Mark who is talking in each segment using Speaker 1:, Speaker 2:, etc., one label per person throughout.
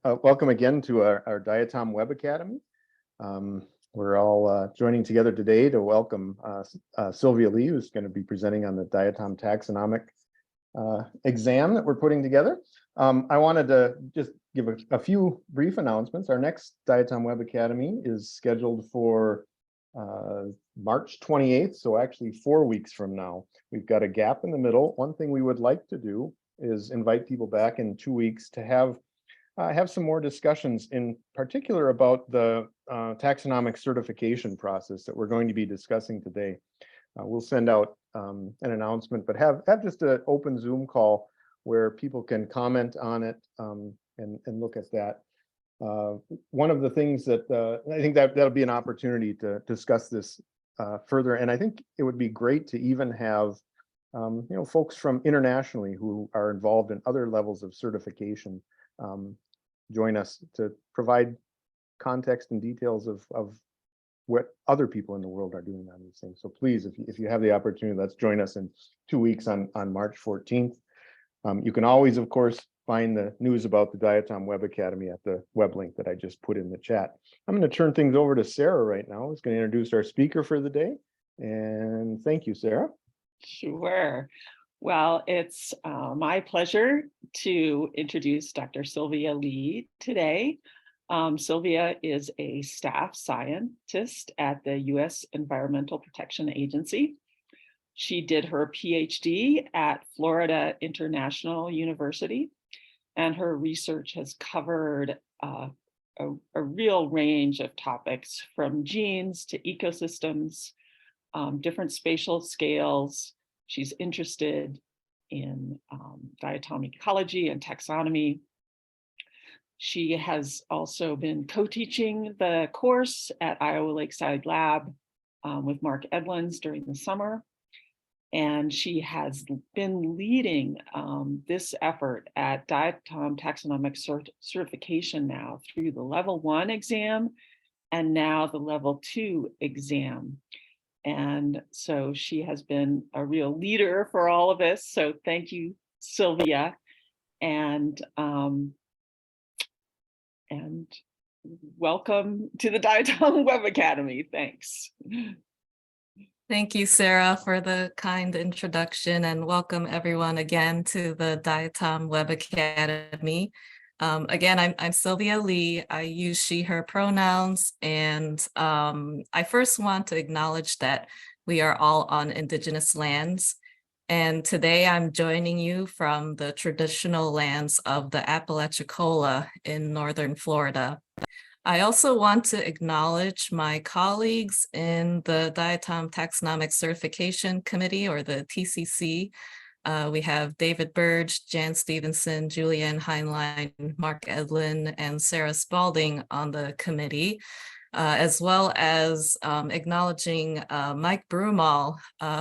Speaker 1: Welcome again to our Diatom Web Academy. We're all joining together today to welcome Sylvia Lee, who's going to be presenting on the Diatom Taxonomic exam that we're putting together. I wanted to just give a few brief announcements. Our next Diatom Web Academy is scheduled for March 28th, so actually 4 weeks from now. We've got a gap in the middle. One thing we would like to do is invite people back in 2 weeks to have some more discussions, in particular about the taxonomic certification process that we're going to be discussing today. We'll send out an announcement, but have just an open Zoom call where people can comment on it and look at that. One of the things that I think that'll be an opportunity to discuss this further, and I think it would be great to even have folks from internationally who are involved in other levels of certification join us to provide context and details of what other people in the world are doing on these things. So please, if you have the opportunity, let's join us in 2 weeks on March 14th. You can always, of course, find the news about the Diatom Web Academy at the web link that I just put in the chat. I'm going to turn things over to Sarah right now, who's going to introduce our speaker for the day. And thank you, Sarah.
Speaker 2: Sure. Well, it's my pleasure to introduce Dr. Sylvia Lee today. Sylvia is a staff scientist at the U.S. Environmental Protection Agency. She did her PhD at Florida International University, and her research has covered a real range of topics, from genes to ecosystems, different spatial scales. She's interested in diatomic ecology and taxonomy. She has also been co-teaching the course at Iowa Lakeside Lab with Mark Edlins during the summer. And she has been leading this effort at Diatom Taxonomic Certification now through the Level 1 exam and now the Level 2 exam. And so she has been a real leader for all of us. So thank you, Sylvia. And welcome to the Diatom Web Academy. Thanks.
Speaker 3: Thank you, Sarah, for the kind introduction, and welcome everyone again to the Diatom Web Academy. Again, I'm Sylvia Lee. I use she, her pronouns, and I first want to acknowledge that we are all on Indigenous lands. And today I'm joining you from the traditional lands of the Apalachicola in northern Florida. I also want to acknowledge my colleagues in the Diatom Taxonomic Certification Committee, or the TCC. We have David Burge, Jan Stevenson, Julianne Heinlein, Mark Edlin, and Sarah Spalding on the committee, as well as acknowledging Mike Broomall,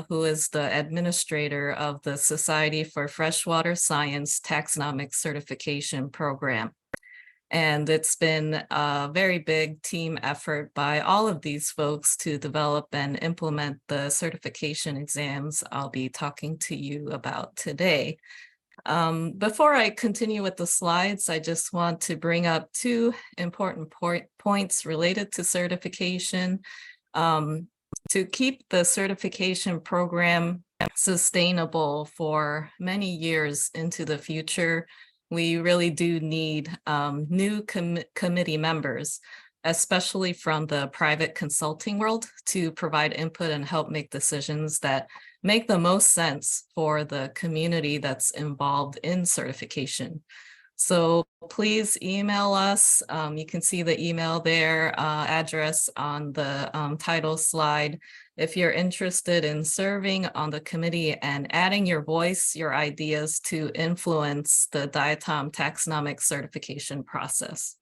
Speaker 3: who is the administrator of the Society for Freshwater Science Taxonomic Certification Program. And it's been a very big team effort by all of these folks to develop and implement the certification exams I'll be talking to you about today. Before I continue with the slides, I just want to bring up two important points related to certification. To keep the certification program sustainable for many years into the future, we really do need new committee members, especially from the private consulting world, to provide input and help make decisions that make the most sense for the community that's involved in certification. So please email us. You can see the email there, address on the title slide. If you're interested in serving on the committee and adding your voice, your ideas to influence the Diatom Taxonomic Certification process.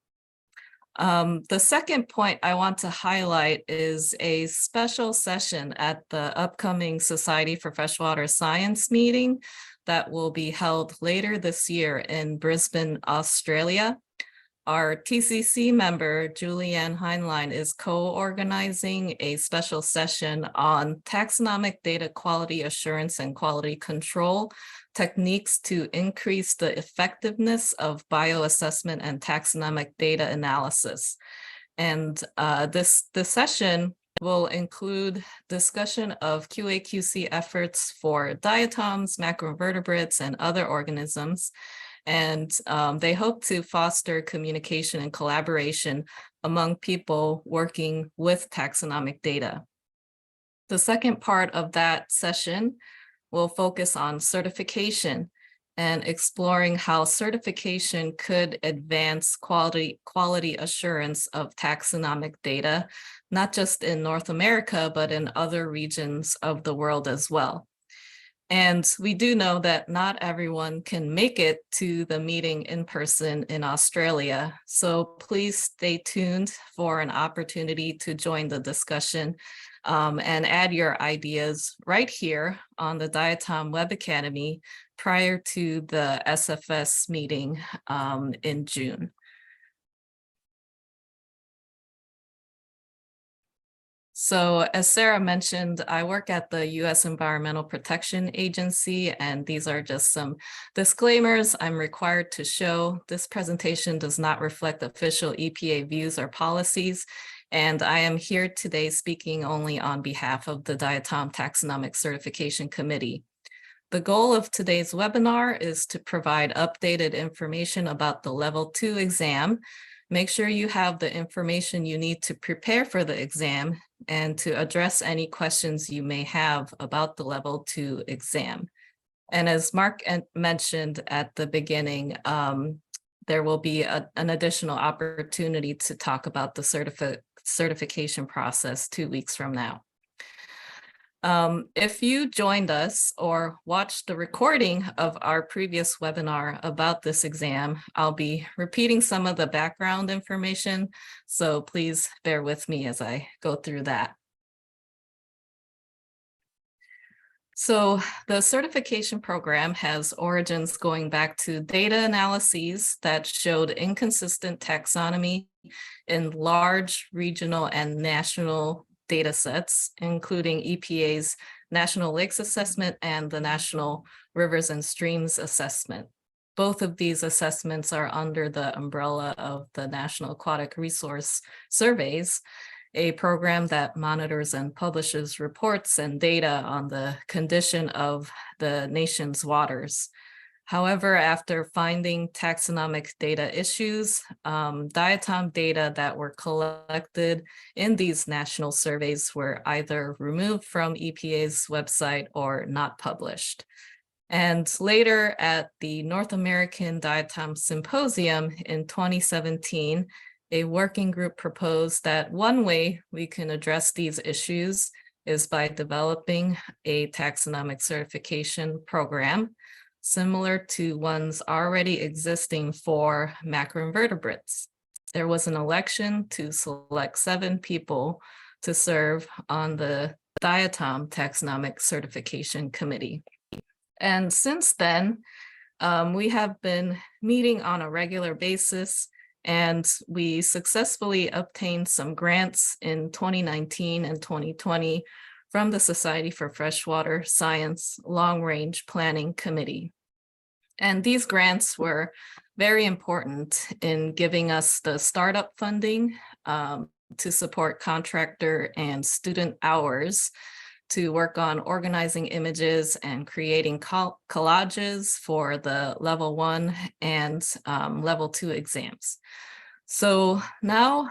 Speaker 3: The second point I want to highlight is a special session at the upcoming Society for Freshwater Science meeting that will be held later this year in Brisbane, Australia. our TCC member, Julianne Heinlein, is co-organizing a special session on taxonomic data quality assurance and quality control techniques to increase the effectiveness of bioassessment and taxonomic data analysis. And this session will include discussion of QA/QC efforts for diatoms, macroinvertebrates, and other organisms. And they hope to foster communication and collaboration among people working with taxonomic data. The second part of that session will focus on certification and exploring how certification could advance quality assurance of taxonomic data, not just in North America, but in other regions of the world as well. And we do know that not everyone can make it to the meeting in person in Australia. So please stay tuned for an opportunity to join the discussion and add your ideas right here on the Diatom Web Academy prior to the SFS meeting in June. So as Sarah mentioned, I work at the U.S. Environmental Protection Agency, and these are just some disclaimers I'm required to show. This presentation does not reflect official EPA views or policies, and I am here today speaking only on behalf of the Diatom Taxonomic Certification Committee. The goal of today's webinar is to provide updated information about the Level 2 exam. Make sure you have the information you need to prepare for the exam and to address any questions you may have about the Level 2 exam. And as Mark mentioned at the beginning, there will be an additional opportunity to talk about the certification process 2 weeks from now. If you joined us or watched the recording of our previous webinar about this exam, I'll be repeating some of the background information, so please bear with me as I go through that. So the certification program has origins going back to data analyses that showed inconsistent taxonomy in large regional and national data sets, including EPA's National Lakes Assessment and the National Rivers and Streams Assessment. Both of these assessments are under the umbrella of the National Aquatic Resource Surveys, a program that monitors and publishes reports and data on the condition of the nation's waters. However, after finding taxonomic data issues, diatom data that were collected in these national surveys were either removed from EPA's website or not published. And later at the North American Diatom Symposium in 2017, a working group proposed that one way we can address these issues is by developing a taxonomic certification program similar to ones already existing for macroinvertebrates. There was an election to select 7 people to serve on the Diatom Taxonomic Certification Committee. And since then, we have been meeting on a regular basis, and we successfully obtained some grants in 2019 and 2020 from the Society for Freshwater Science Long Range Planning Committee. And these grants were very important in giving us the startup funding to support contractor and student hours to work on organizing images and creating collages for the Level 1 and Level 2 exams. So now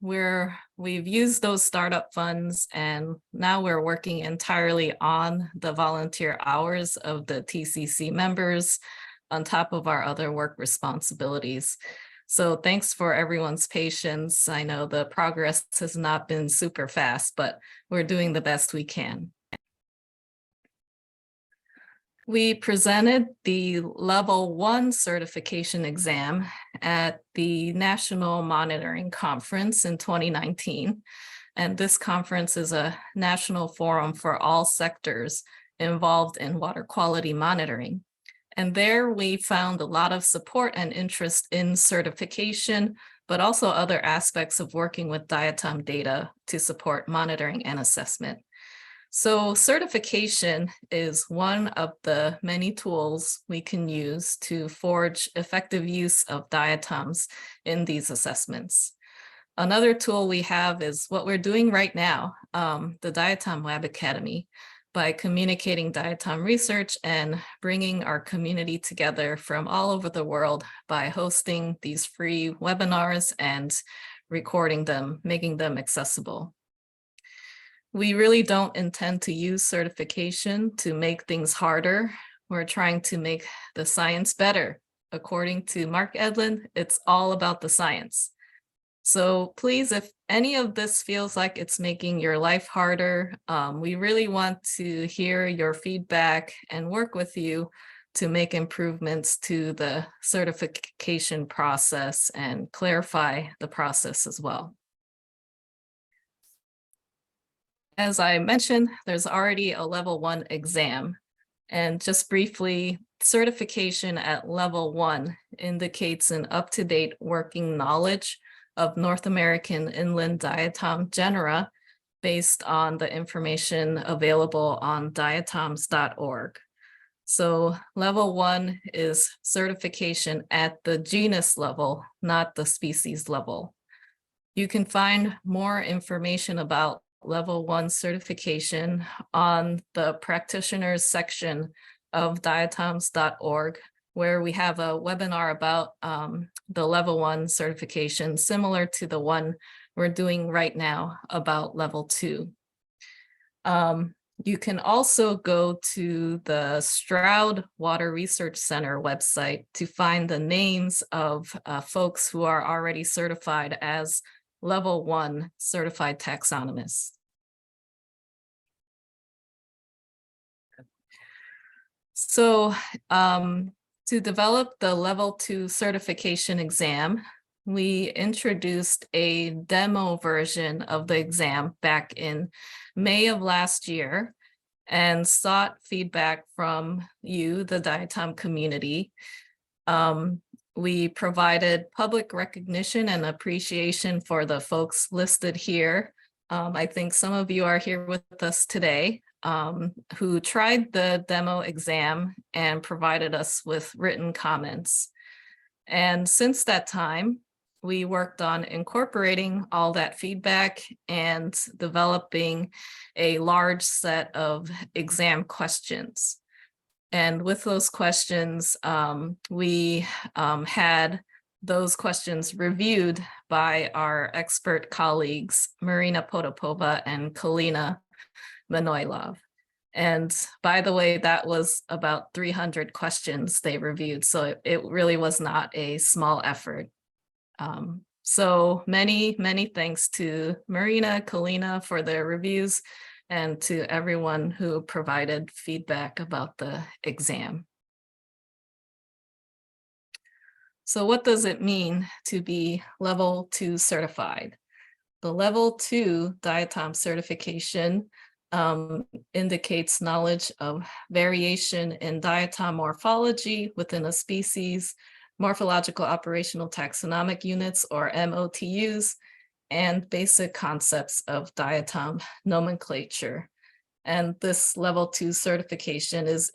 Speaker 3: we've used those startup funds, and now we're working entirely on the volunteer hours of the TCC members on top of our other work responsibilities. So thanks for everyone's patience. I know the progress has not been super fast, but we're doing the best we can. We presented the Level 1 certification exam at the National Monitoring Conference in 2019. And this conference is a national forum for all sectors involved in water quality monitoring. And there we found a lot of support and interest in certification, but also other aspects of working with diatom data to support monitoring and assessment. So certification is one of the many tools we can use to forge effective use of diatoms in these assessments. Another tool we have is what we're doing right now, the Diatom Lab Academy, by communicating diatom research and bringing our community together from all over the world by hosting these free webinars and recording them, making them accessible. We really don't intend to use certification to make things harder. We're trying to make the science better. According to Mark Edlund, it's all about the science. So please, if any of this feels like it's making your life harder, we really want to hear your feedback and work with you to make improvements to the certification process and clarify the process as well. As I mentioned, there's already a level 1 exam. And just briefly, certification at level 1 indicates an up-to-date working knowledge of North American inland diatom genera based on the information available on diatoms.org. So level 1 is certification at the genus level, not the species level. You can find more information about level 1 certification on the practitioners section of diatoms.org, where we have a webinar about the level 1 certification, similar to the one we're doing right now about level 2. You can also go to the Stroud Water Research Center website to find the names of folks who are already certified as level 1 certified taxonomists. So to develop the level 2 certification exam, we introduced a demo version of the exam back in May of last year and sought feedback from you, the diatom community. We provided public recognition and appreciation for the folks listed here. I think some of you are here with us today who tried the demo exam and provided us with written comments. And since that time, we worked on incorporating all that feedback and developing a large set of exam questions. And with those questions, we had those questions reviewed by our expert colleagues, Marina Potapova and Kalina Manoilov. And by the way, that was about 300 questions they reviewed. So it really was not a small effort. So many thanks to Marina, Kalina for their reviews and to everyone who provided feedback about the exam. So what does it mean to be level 2 certified? The level 2 diatom certification indicates knowledge of variation in diatom morphology within a species, morphological operational taxonomic units or mOTUs, and basic concepts of diatom nomenclature. And this level 2 certification is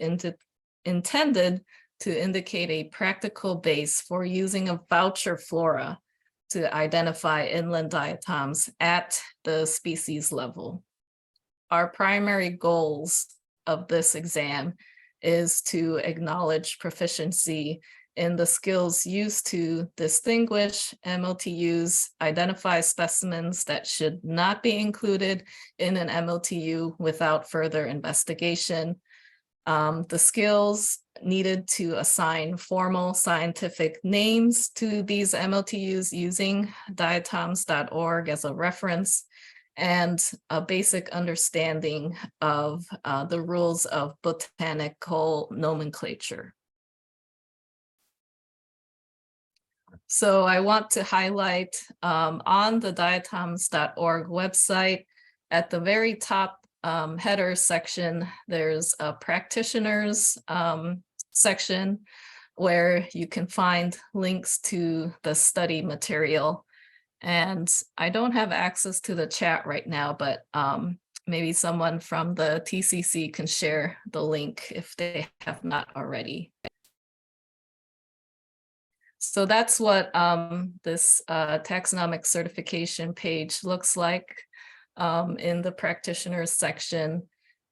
Speaker 3: intended to indicate a practical base for using a voucher flora to identify inland diatoms at the species level. Our primary goals of this exam is to acknowledge proficiency in the skills used to distinguish mOTUs, identify specimens that should not be included in an mOTU without further investigation, the skills needed to assign formal scientific names to these mOTUs using diatoms.org as a reference, and a basic understanding of the rules of botanical nomenclature. So I want to highlight on the diatoms.org website, at the very top header section, there's a practitioners section where you can find links to the study material. And I don't have access to the chat right now, but maybe someone from the TCC can share the link if they have not already. So that's what this taxonomic certification page looks like. In the practitioners section,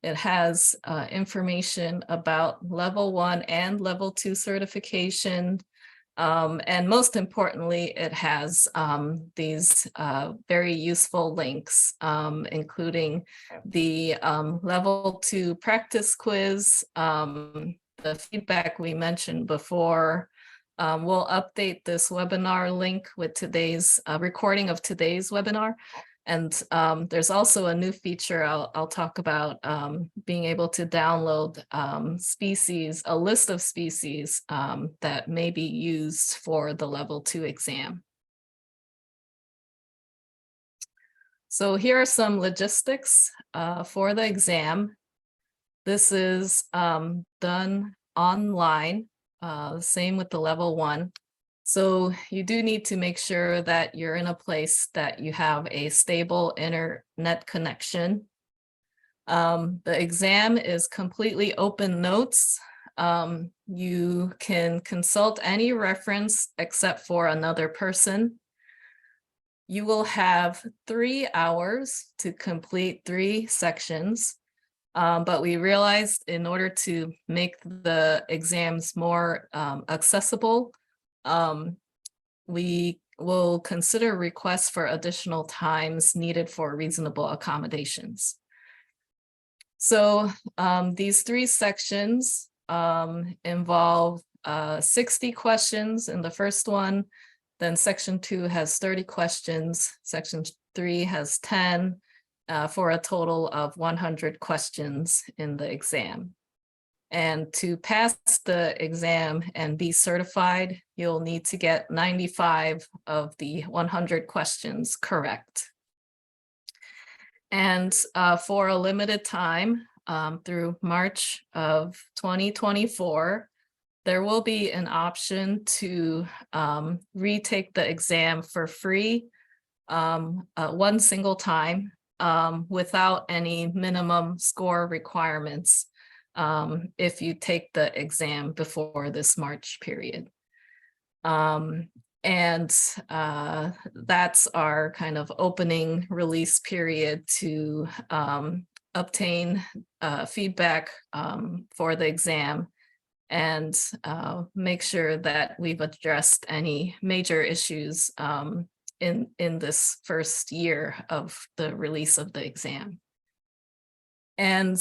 Speaker 3: it has information about level 1 and level 2 certification. And most importantly, it has these very useful links, including the level 2 practice quiz, the feedback we mentioned before. We'll update this webinar link with today's recording of today's webinar. And there's also a new feature I'll talk about, being able to download species, a list of species that may be used for the level 2 exam. So here are some logistics for the exam. This is done online, same with the level 1. So you do need to make sure that you're in a place that you have a stable internet connection. The exam is completely open notes. You can consult any reference except for another person. You will have 3 hours to complete 3 sections. But we realized in order to make the exams more accessible, we will consider requests for additional times needed for reasonable accommodations. So these 3 sections involve 60 questions in the first one, then section 2 has 30 questions, section 3 has 10, for a total of 100 questions in the exam. And to pass the exam and be certified, you'll need to get 95 of the 100 questions correct. And for a limited time, through March of 2024, there will be an option to retake the exam for free one single time without any minimum score requirements if you take the exam before this March period. That's our kind of opening release period to obtain feedback for the exam and make sure that we've addressed any major issues in this first year of the release of the exam. And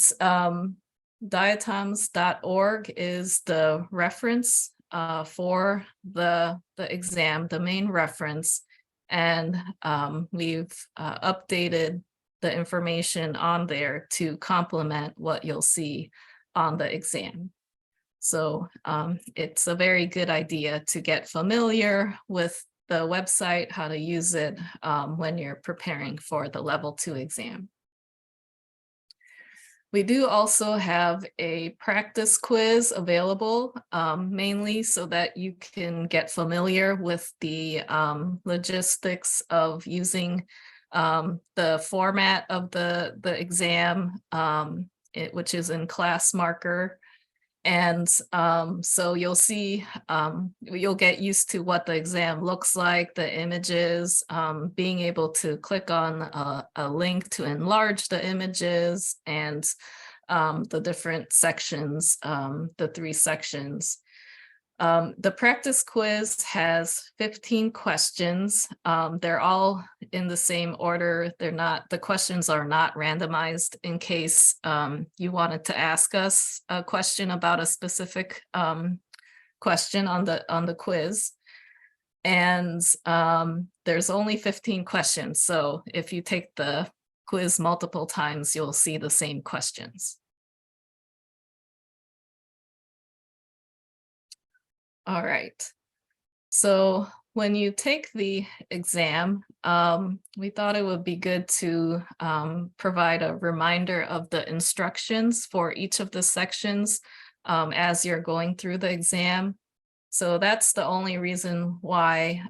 Speaker 3: diatoms.org is the reference for the exam, the main reference, and we've updated the information on there to complement what you'll see on the exam. So it's a very good idea to get familiar with the website, how to use it when you're preparing for the level 2 exam. We do also have a practice quiz available, mainly so that you can get familiar with the logistics of using the format of the exam, which is in class marker. And so you'll see, you'll get used to what the exam looks like, the images, being able to click on a link to enlarge the images and the different sections, the 3 sections. The practice quiz has 15 questions. They're all in the same order. The questions are not randomized in case you wanted to ask us a question about a specific question on the quiz. And there's only 15 questions. So if you take the quiz multiple times, you'll see the same questions. All right. So when you take the exam, we thought it would be good to provide a reminder of the instructions for each of the sections as you're going through the exam. So that's the only reason why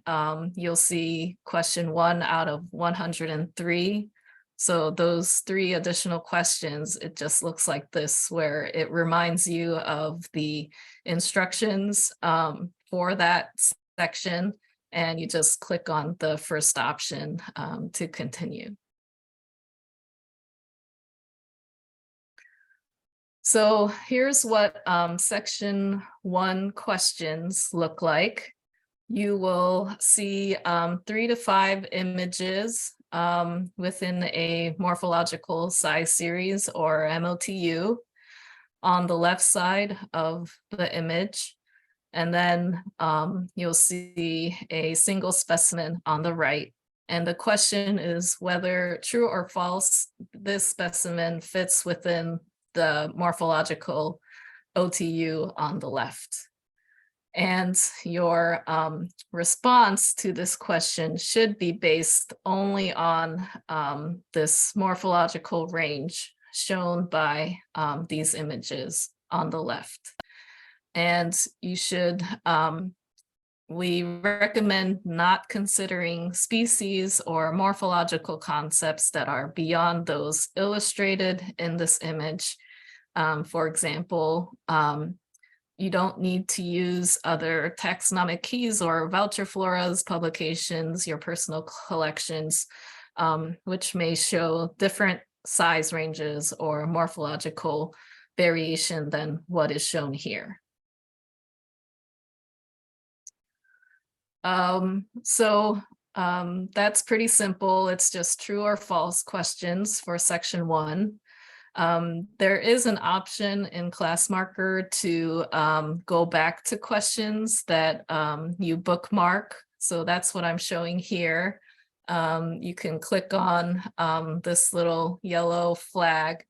Speaker 3: you'll see question 1 out of 103. So those 3 additional questions, it just looks like this, where it reminds you of the instructions for that section, and you just click on the first option to continue. So here's what section 1 questions look like. You will see 3 to 5 images within a morphological size series, or mOTU, on the left side of the image. And then you'll see a single specimen on the right. And the question is whether true or false this specimen fits within the morphological OTU on the left. And your response to this question should be based only on this morphological range shown by these images on the left. And you should, we recommend not considering species or morphological concepts that are beyond those illustrated in this image. For example, you don't need to use other taxonomic keys or voucher floras, publications, your personal collections, which may show different size ranges or morphological variation than what is shown here. That's pretty simple. It's just true or false questions for section 1. There is an option in Classmarker to go back to questions that you bookmark. So that's what I'm showing here. You can click on this little yellow flag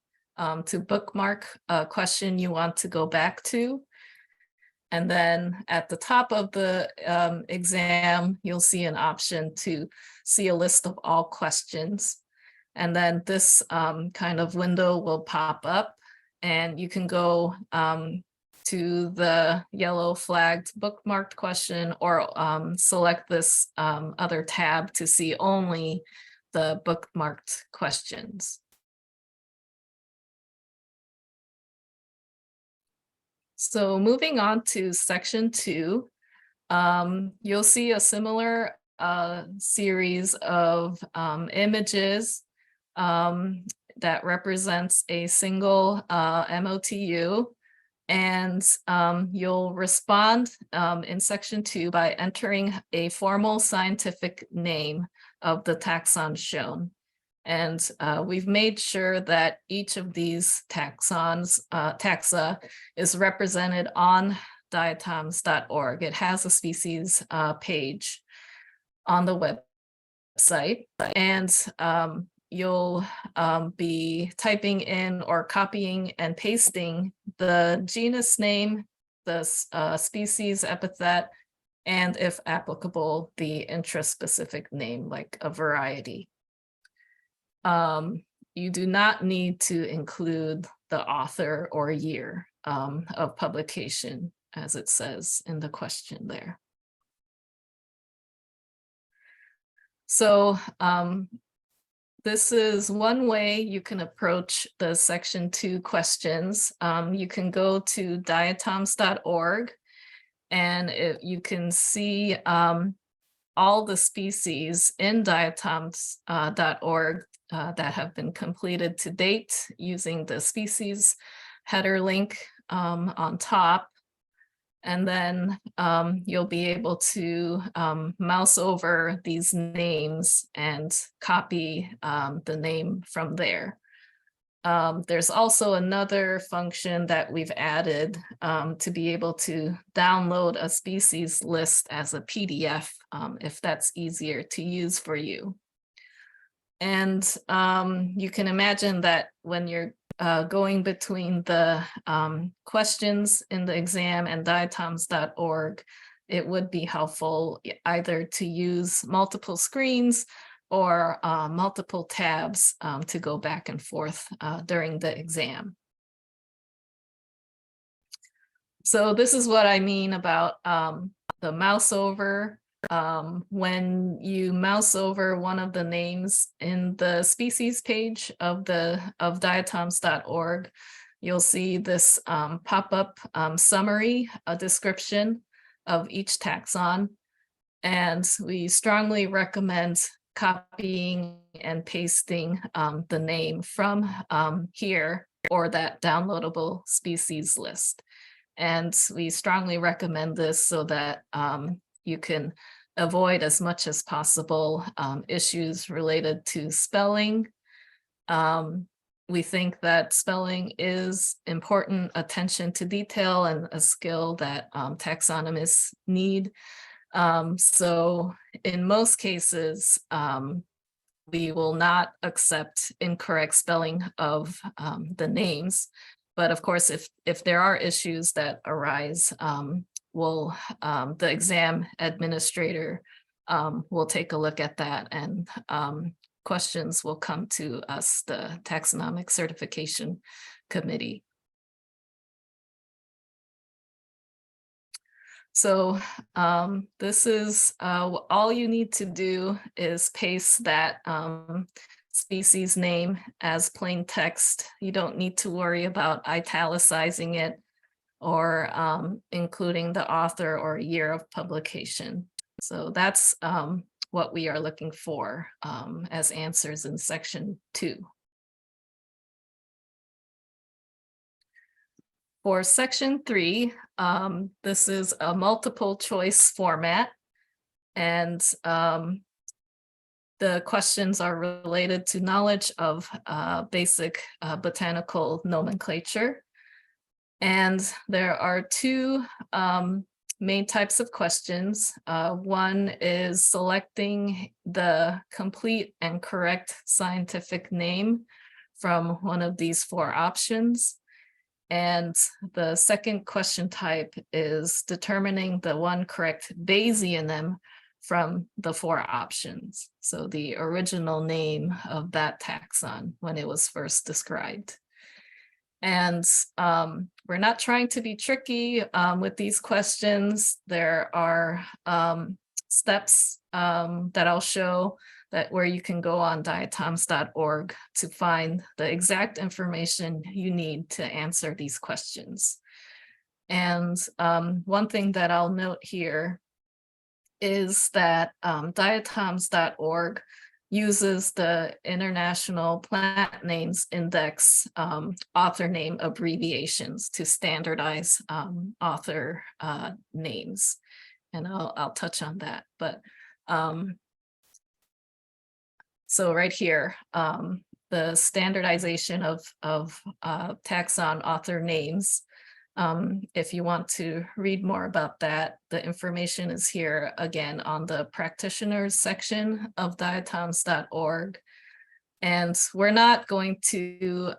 Speaker 3: to bookmark a question you want to go back to. And then at the top of the exam, you'll see an option to see a list of all questions. And then this kind of window will pop up, and you can go to the yellow flagged bookmarked question, or select this other tab to see only the bookmarked questions. So moving on to section 2, you'll see a similar series of images that represents a single mOTU, and you'll respond in section 2 by entering a formal scientific name of the taxon shown. And we've made sure that each of these taxa is represented on diatoms.org. It has a species page on the website, and you'll be typing in or copying and pasting the genus name, the species epithet, and if applicable, the intraspecific name, like a variety. You do not need to include the author or year of publication, as it says in the question there. So this is one way you can approach the section 2 questions. You can go to diatoms.org, and you can see all the species in diatoms.org that have been completed to date using the species header link on top. And then you'll be able to mouse over these names and copy the name from there. There's also another function that we've added to be able to download a species list as a PDF if that's easier to use for you. And you can imagine that when you're going between the questions in the exam and diatoms.org, it would be helpful either to use multiple screens or multiple tabs to go back and forth during the exam. So this is what I mean about the mouse over. When you mouse over one of the names in the species page of diatoms.org, you'll see this pop-up summary, a description of each taxon. And we strongly recommend copying and pasting the name from here or that downloadable species list. And we strongly recommend this so that you can avoid as much as possible issues related to spelling. We think that spelling is important attention to detail and a skill that taxonomists need. So in most cases, we will not accept incorrect spelling of the names. But of course, if there are issues that arise, the exam administrator will take a look at that, and questions will come to us, the Taxonomic Certification Committee. So this is all you need to do is paste that species name as plain text. You don't need to worry about italicizing it or including the author or year of publication. So that's what we are looking for as answers in section 2. For section 3, this is a multiple choice format, and the questions are related to knowledge of basic botanical nomenclature. And there are 2 main types of questions. One is selecting the complete and correct scientific name from one of these 4 options. And the second question type is determining the one correct Bayesianism from the 4 options. So the original name of that taxon when it was first described. And we're not trying to be tricky with these questions. There are steps that I'll show where you can go on diatoms.org to find the exact information you need to answer these questions. And one thing that I'll note here is that diatoms.org uses the International Plant Names Index author name abbreviations to standardize author names. And I'll touch on that. But so right here, the standardization of taxon author names. If you want to read more about that, the information is here again on the practitioners section of diatoms.org. And we're not going to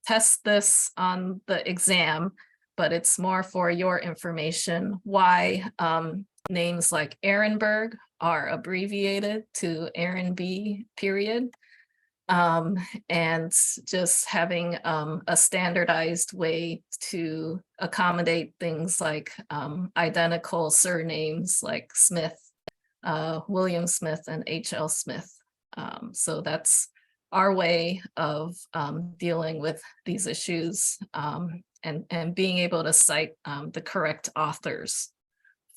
Speaker 3: test this on the exam, but it's more for your information why names like Ehrenberg are abbreviated to Aaron B. period. And just having a standardized way to accommodate things like identical surnames like Smith, William Smith, and H.L. Smith. So that's our way of dealing with these issues and being able to cite the correct authors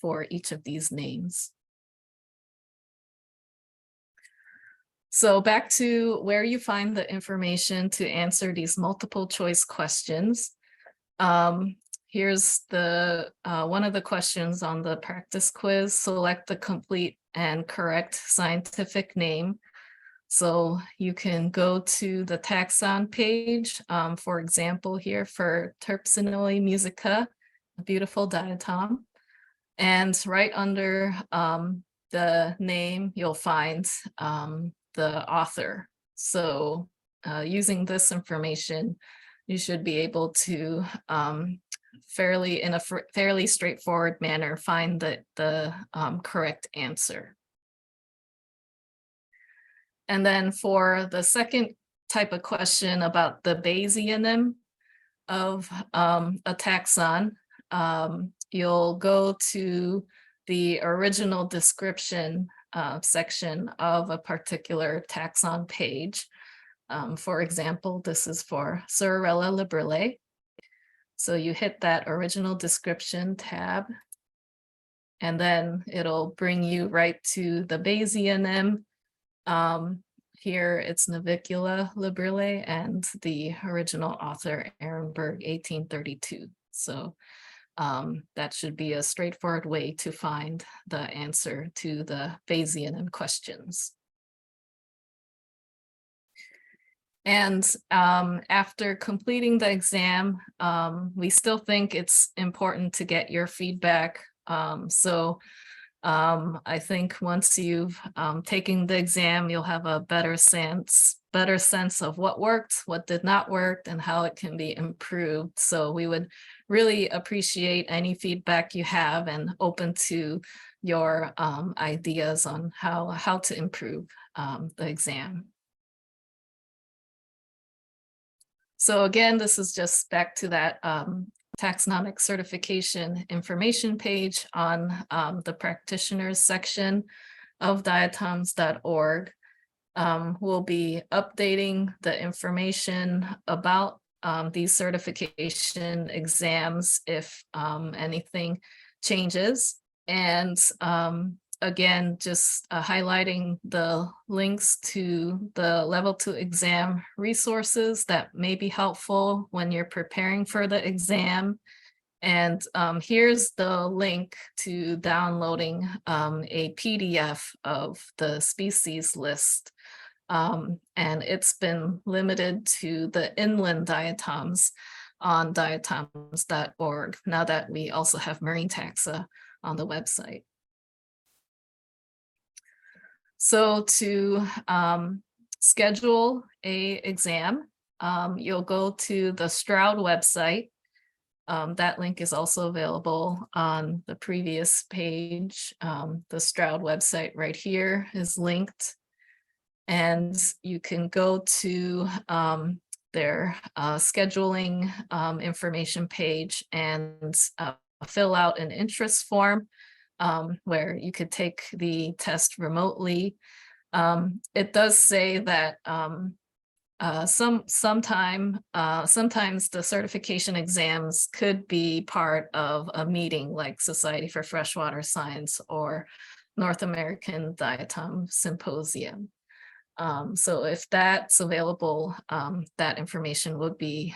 Speaker 3: for each of these names. So back to where you find the information to answer these multiple choice questions. Here's the one of the questions on the practice quiz. Select the complete and correct scientific name. So you can go to the taxon page, for example, here for Terpsinoi musica, a beautiful diatom. And right under the name, you'll find the author. So using this information, you should be able to in a fairly straightforward manner find the correct answer. And then for the second type of question about the Bayesianism of a taxon, you'll go to the original description section of a particular taxon page. For example, this is for Sororella librile. So you hit that original description tab, and then it'll bring you right to the Basionym. Here it's Navicula librile and the original author Ehrenberg, 1832. So that should be a straightforward way to find the answer to the Basionym questions. And after completing the exam, we still think it's important to get your feedback. I think once you've taken the exam, you'll have a better sense of what worked, what did not work, and how it can be improved. So we would really appreciate any feedback you have and open to your ideas on how to improve the exam. So again, this is just back to that taxonomic certification information page on the practitioners section of diatoms.org. We'll be updating the information about these certification exams if anything changes. And again, just highlighting the links to the level 2 exam resources that may be helpful when you're preparing for the exam. And here's the link to downloading a PDF of the species list. And it's been limited to the inland diatoms on diatoms.org, now that we also have marine taxa on the website. So to schedule a exam, you'll go to the Stroud website. That link is also available on the previous page. The Stroud website right here is linked. And you can go to their scheduling information page and fill out an interest form where you could take the test remotely. It does say that sometimes the certification exams could be part of a meeting like Society for Freshwater Science or North American Diatom Symposium. So if that's available, that information would be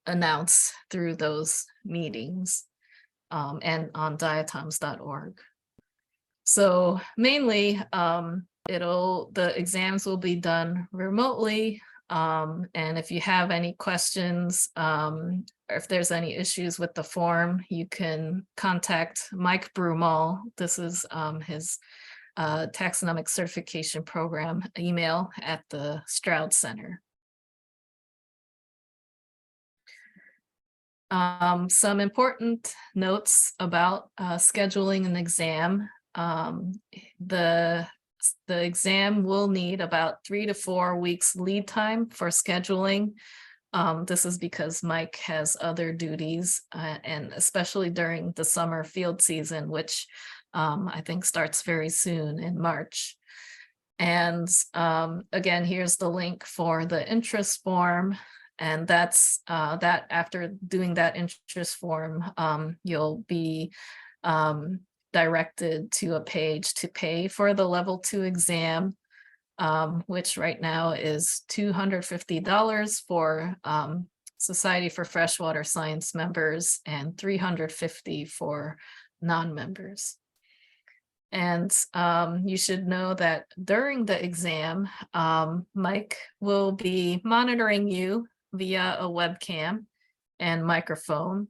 Speaker 3: announced through those meetings and on diatoms.org. So mainly, the exams will be done remotely. And if you have any questions, or if there's any issues with the form, you can contact Mike Broomall. This is his taxonomic certification program email at the Stroud Center. Some important notes about scheduling an exam. The exam will need about 3 to 4 weeks lead time for scheduling. This is because Mike has other duties, and especially during the summer field season, which I think starts very soon in March. And again, here's the link for the interest form. And that's that after doing that interest form, you'll be directed to a page to pay for the level 2 exam, which right now is $250 for Society for Freshwater Science members and $350 for non-members. And you should know that during the exam, Mike will be monitoring you via a webcam and microphone.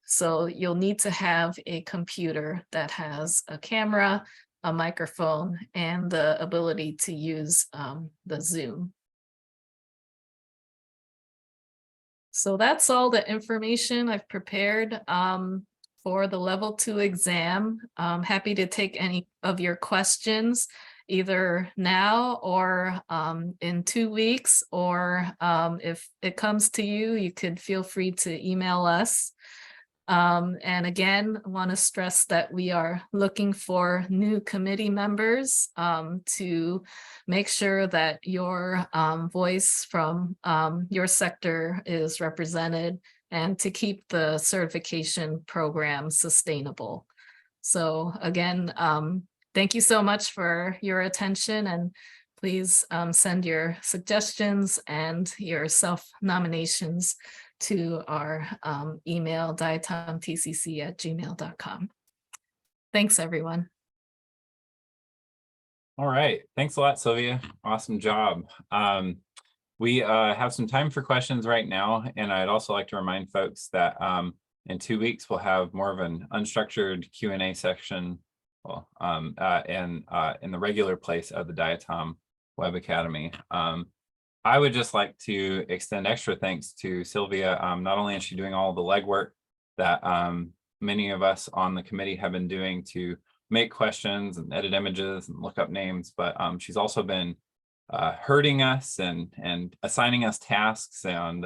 Speaker 3: So you'll need to have a computer that has a camera, a microphone, and the ability to use the Zoom. So that's all the information I've prepared for the level 2 exam. I'm happy to take any of your questions. either now or in 2 weeks, or if it comes to you, you could feel free to email us. And again, I want to stress that we are looking for new committee members to make sure that your voice from your sector is represented, and to keep the certification program sustainable. So again, thank you so much for your attention, and please send your suggestions and your self-nominations to our email, diatomtcc@gmail.com. Thanks, everyone.
Speaker 4: All right. Thanks a lot, Sylvia. Awesome job. We have some time for questions right now, and I'd also like to remind folks that in 2 weeks, we'll have more of an unstructured Q&A section, well, in the regular place of the Diatom Web Academy. I would just like to extend extra thanks to Sylvia. Not only is she doing all the legwork that many of us on the committee have been doing to make questions and edit images and look up names, but she's also been herding us and assigning us tasks, and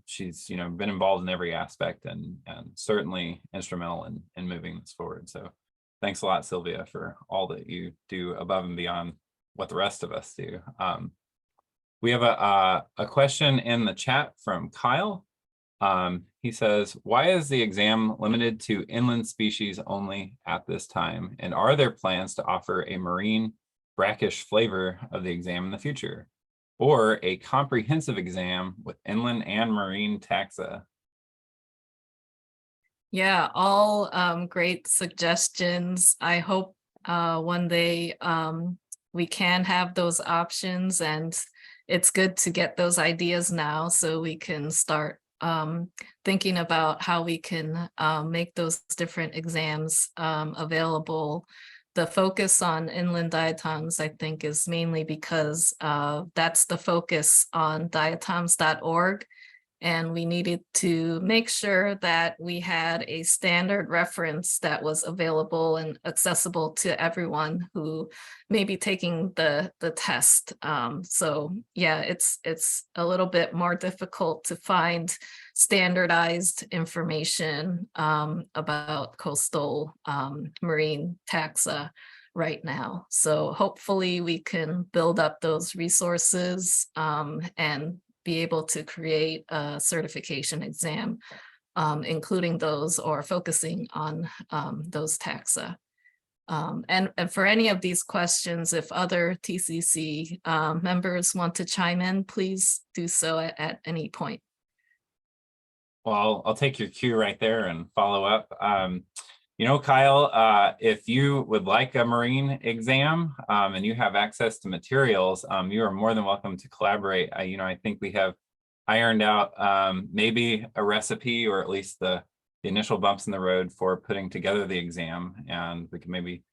Speaker 4: she's been involved in every aspect and certainly instrumental in moving this forward. So thanks a lot, Sylvia, for all that you do above and beyond what the rest of us do. We have a question in the chat from Kyle. He says, why is the exam limited to inland species only at this time? And are there plans to offer a marine brackish flavor of the exam in the future, or a comprehensive exam with inland and marine taxa?
Speaker 3: Yeah, all great suggestions. I hope one day we can have those options, and it's good to get those ideas now so we can start thinking about how we can make those different exams available. The focus on inland diatoms, I think, is mainly because that's the focus on diatoms.org. And we needed to make sure that we had a standard reference that was available and accessible to everyone who may be taking the test. So yeah, it's a little bit more difficult to find standardized information about coastal marine taxa right now. So hopefully we can build up those resources and be able to create a certification exam, including those or focusing on those taxa. And for any of these questions, if other TCC members want to chime in, please do so at any point.
Speaker 4: Well, I'll take your cue right there and follow up. Kyle, if you would like a marine exam and you have access to materials, you are more than welcome to collaborate. I think we have ironed out maybe a recipe, or at least the initial bumps in the road for putting together the exam, and we can maybe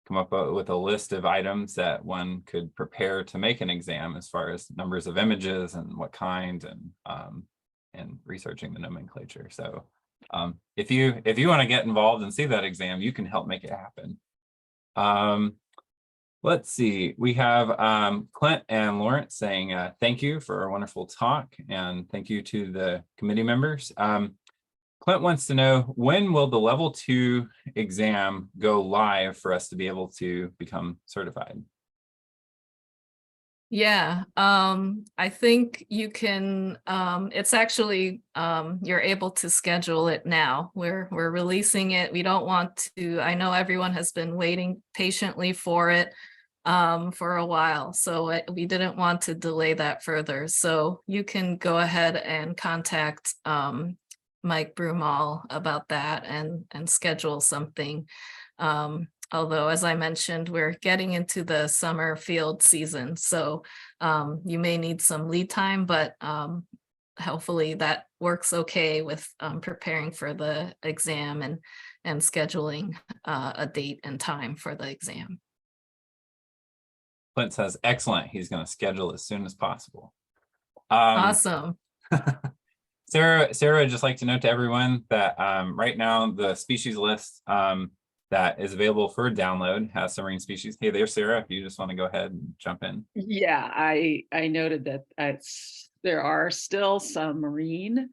Speaker 4: come up with a list of items that one could prepare to make an exam, as far as numbers of images and what kind, and researching the nomenclature. So if you want to get involved and see that exam, you can help make it happen. Let's see, we have Clint and Lawrence saying thank you for a wonderful talk, and thank you to the committee members. Clint wants to know, when will the level 2 exam go live for us to be able to become certified?
Speaker 3: Yeah, I think you can, it's actually, you're able to schedule it now. We're releasing it. We don't want to, I know everyone has been waiting patiently for it for a while, so we didn't want to delay that further. So you can go ahead and contact Mike Broomall about that and schedule something. Although, as I mentioned, we're getting into the summer field season, so you may need some lead time, but hopefully that works okay with preparing for the exam and scheduling a date and time for the exam.
Speaker 4: Clint says, excellent. He's going to schedule as soon as possible.
Speaker 3: Awesome.
Speaker 4: Sarah, I'd just like to note to everyone that right now the species list that is available for download, has some marine species. Hey there, Sarah, if you just want to go ahead and jump in.
Speaker 2: Yeah, I noted that there are still some marine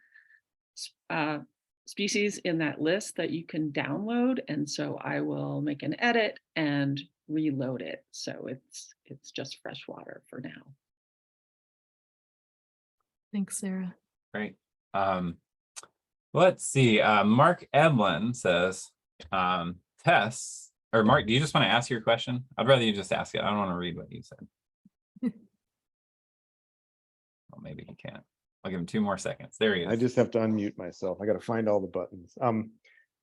Speaker 2: species in that list that you can download, and so I will make an edit and reload it. So it's just freshwater for now.
Speaker 3: Thanks, Sarah.
Speaker 4: Great. Let's see. Mark Edlin says, tests, or Mark, do you just want to ask your question? I'd rather you just ask it. I don't want to read what you said. Well, maybe he can't. I'll give him 2 more seconds. There he is.
Speaker 1: I just have to unmute myself. I got to find all the buttons.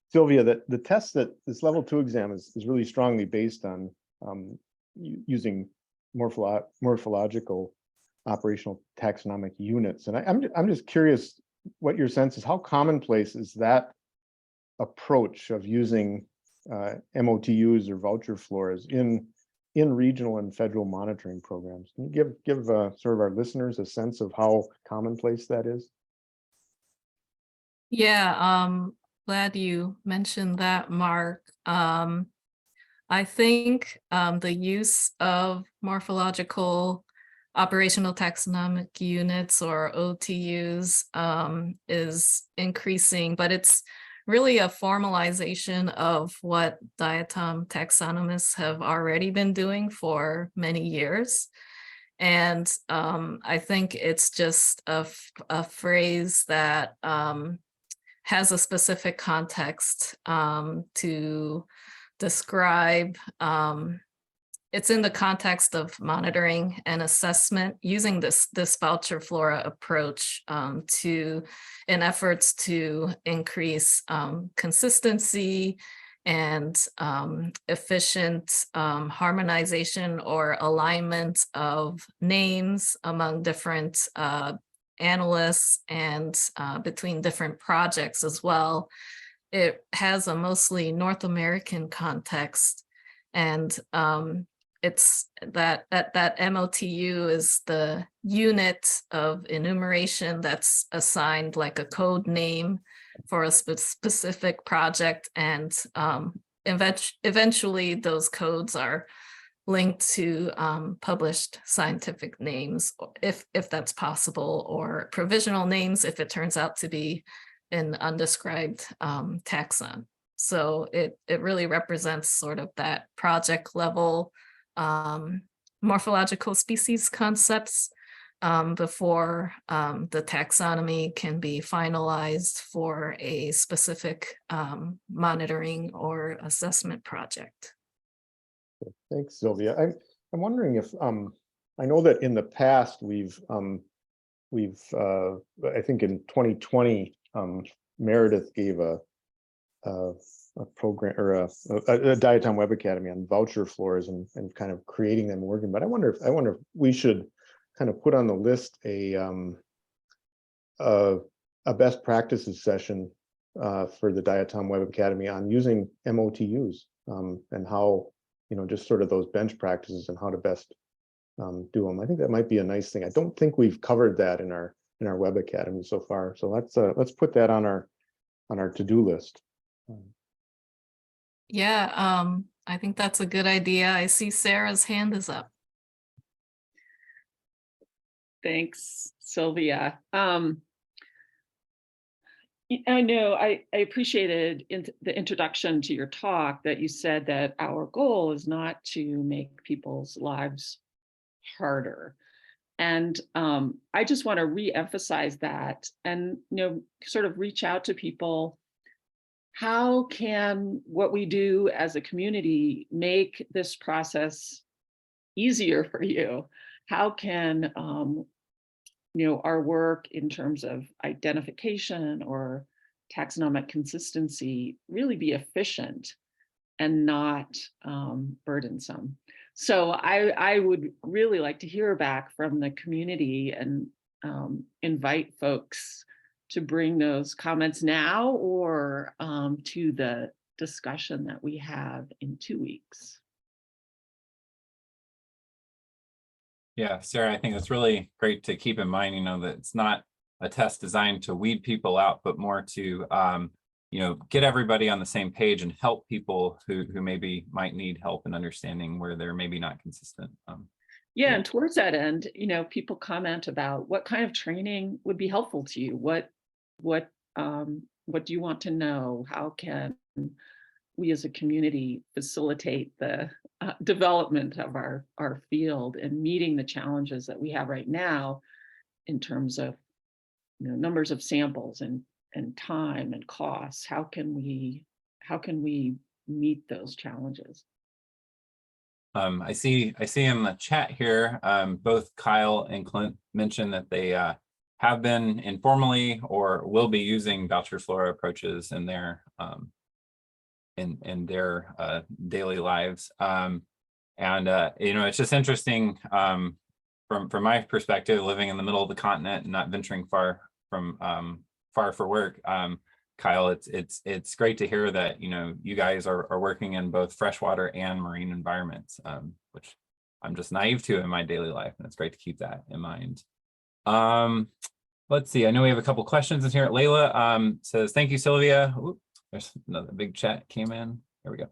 Speaker 1: Sylvia, the test that this level 2 exam is really strongly based on using morphological operational taxonomic units. And I'm just curious what your sense is. How commonplace is that approach of using mOTUs or voucher floras in regional and federal monitoring programs? Can you give sort of our listeners a sense of how commonplace that is?
Speaker 3: Yeah, glad you mentioned that, Mark. I think the use of morphological operational taxonomic units, or OTUs, is increasing, but it's really a formalization of what Diatom taxonomists have already been doing for many years. And I think it's just a phrase that has a specific context to describe. It's in the context of monitoring and assessment using this voucher flora approach in efforts to increase consistency and efficient harmonization or alignment of names among different analysts and between different projects as well. It has a mostly North American context, and it's that mOTU is the unit of enumeration that's assigned like a code name for a specific project, and eventually those codes are linked to published scientific names, if that's possible, or provisional names if it turns out to be an undescribed taxon. So it really represents sort of that project level morphological species concepts before the taxonomy can be finalized for a specific monitoring or assessment project.
Speaker 1: Thanks, Sylvia. I'm wondering if I know that in the past we've I think in 2020 Meredith gave a program or a Diatom Web Academy on voucher floras and kind of creating them and working. But I wonder if we should kind of put on the list a best practices session for the Diatom Web Academy on using mOTUs and how, just sort of those bench practices and how to best do them. I think that might be a nice thing. I don't think we've covered that in our Web Academy so far. So let's put that on our to-do list.
Speaker 3: Yeah, I think that's a good idea. I see Sarah's hand is up.
Speaker 2: Thanks, Sylvia. I know I appreciated the introduction to your talk that you said that our goal is not to make people's lives harder. And I just want to re-emphasize that and, sort of reach out to people. How can what we do as a community make this process easier for you? How can our work in terms of identification or taxonomic consistency really be efficient and not burdensome? So I would really like to hear back from the community and invite folks to bring those comments now or to the discussion that we have in 2 weeks.
Speaker 4: Yeah, Sarah, I think it's really great to keep in mind, that it's not a test designed to weed people out, but more to get everybody on the same page and help people who maybe might need help in understanding where they're maybe not consistent.
Speaker 2: Yeah, and towards that end, people comment about what kind of training would be helpful to you. What do you want to know? How can we as a community facilitate the development of our field and meeting the challenges that we have right now in terms of numbers of samples and time and costs? How can we meet those challenges?
Speaker 4: I see in the chat here, both Kyle and Clint mentioned that they have been informally or will be using voucher flora approaches in their daily lives. It's just interesting from my perspective, living in the middle of the continent and not venturing far for work. Kyle, it's great to hear that you guys are working in both freshwater and marine environments, which I'm just naive to in my daily life, and it's great to keep that in mind. Let's see. I know we have a couple questions in here. Layla says, "Thank you, Sylvia." Ooh, there's another big chat came in. There we go.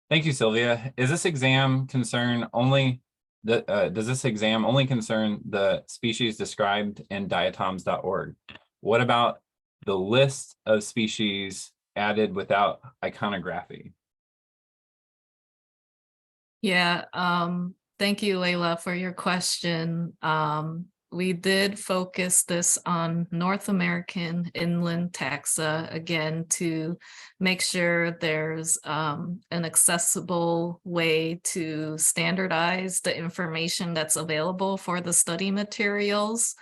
Speaker 4: Thank you, Sylvia. Is this exam concern only? Does this exam only concern the species described in diatoms.org? What about the list of species added without iconography?
Speaker 3: Yeah, thank you, Layla, for your question. We did focus this on North American inland taxa, again, to make sure there's an accessible way to standardize the information that's available for the study materials,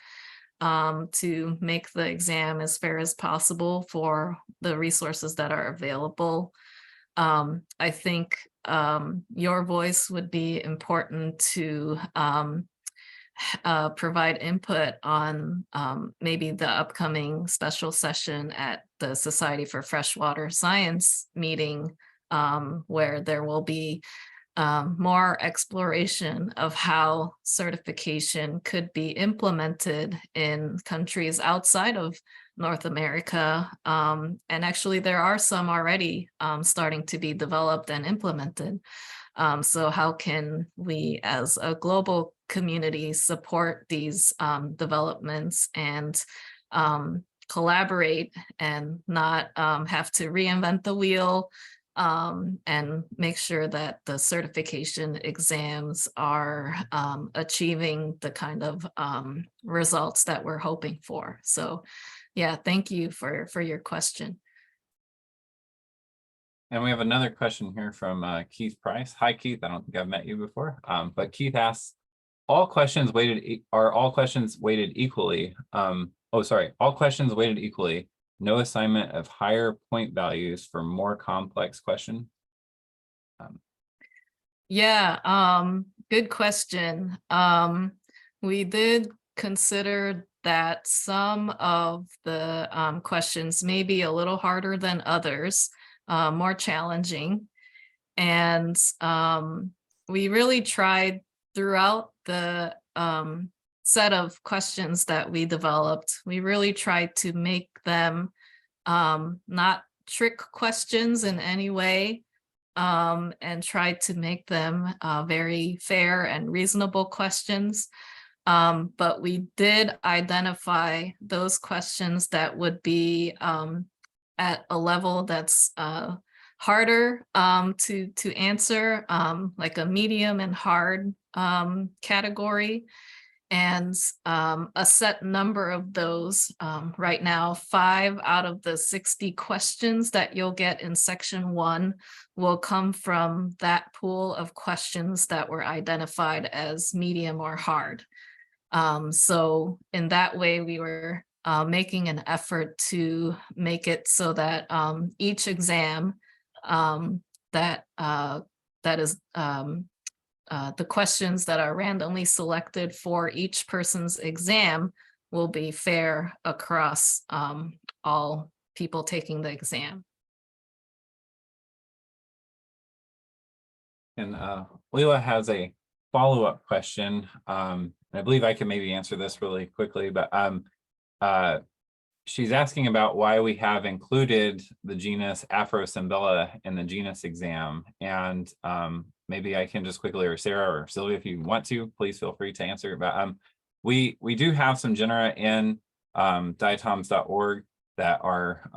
Speaker 3: to make the exam as fair as possible for the resources that are available. I think your voice would be important to provide input on maybe the upcoming special session at the Society for Freshwater Science meeting, where there will be more exploration of how certification could be implemented in countries outside of North America. And actually, there are some already starting to be developed and implemented. So how can we as a global community support these developments and collaborate and not have to reinvent the wheel, and make sure that the certification exams are achieving the kind of results that we're hoping for. So yeah, thank you for your question.
Speaker 4: And we have another question here from Keith Price. Hi, Keith. I don't think I've met you before, but Keith asks, are all questions weighted equally? All questions weighted equally. No assignment of higher point values for more complex question?
Speaker 3: Good question. We did consider that some of the questions may be a little harder than others, more challenging. And we really tried throughout the set of questions that we developed, we really tried to make them not trick questions in any way, and tried to make them very fair and reasonable questions. But we did identify those questions that would be at a level that's harder to answer, like a medium and hard category. And a set number of those, right now, 5 out of the 60 questions that you'll get in section 1 will come from that pool of questions that were identified as medium or hard. So in that way, we were making an effort to make it so that each exam that is the questions that are randomly selected for each person's exam will be fair across all people taking the exam.
Speaker 4: And Leila has a follow-up question. I believe I can maybe answer this really quickly, but she's asking about why we have included the genus Afrosymbella in the genus exam. And maybe I can just quickly, or Sarah or Sylvia, if you want to, please feel free to answer. But we do have some genera in diatoms.org that are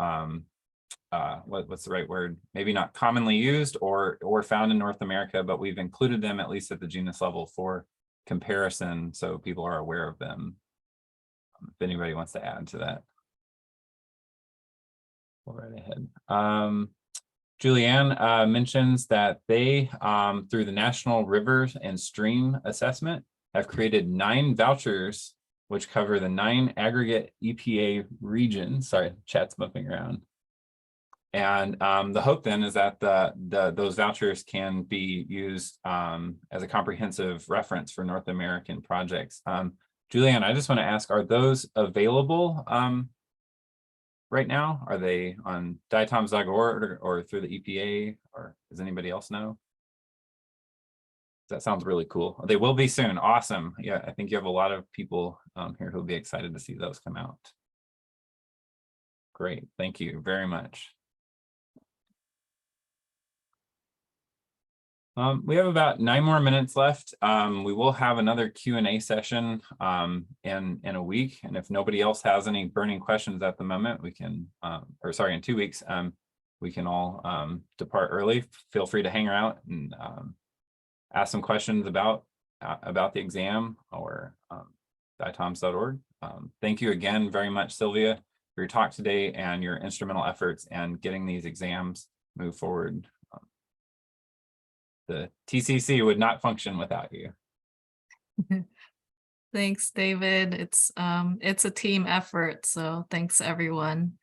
Speaker 4: what's the right word? Maybe not commonly used or found in North America, but we've included them at least at the genus level for comparison, so people are aware of them. If anybody wants to add to that, go right ahead. Julianne mentions that they, through the National Rivers and Stream Assessment, have created 9 vouchers which cover the 9 aggregate EPA regions. Sorry, chat's moving around. And the hope then is that those vouchers can be used as a comprehensive reference for North American projects. Julianne, I just want to ask, are those available right now? Are they on diatoms.org or through the EPA, or does anybody else know? That sounds really cool. They will be soon. Awesome. Yeah, I think you have a lot of people here who'll be excited to see those come out. Great, thank you very much. We have about 9 more minutes left. We will have another Q&A session in a week. And if nobody else has any burning questions at the moment, we can, or sorry, in 2 weeks, we can all depart early. Feel free to hang out and ask some questions about the exam or diatoms.org. Thank you again very much, Sylvia, for your talk today and your instrumental efforts and getting these exams move forward. The TCC would not function without you.
Speaker 3: Thanks, David. It's a team effort, so thanks everyone.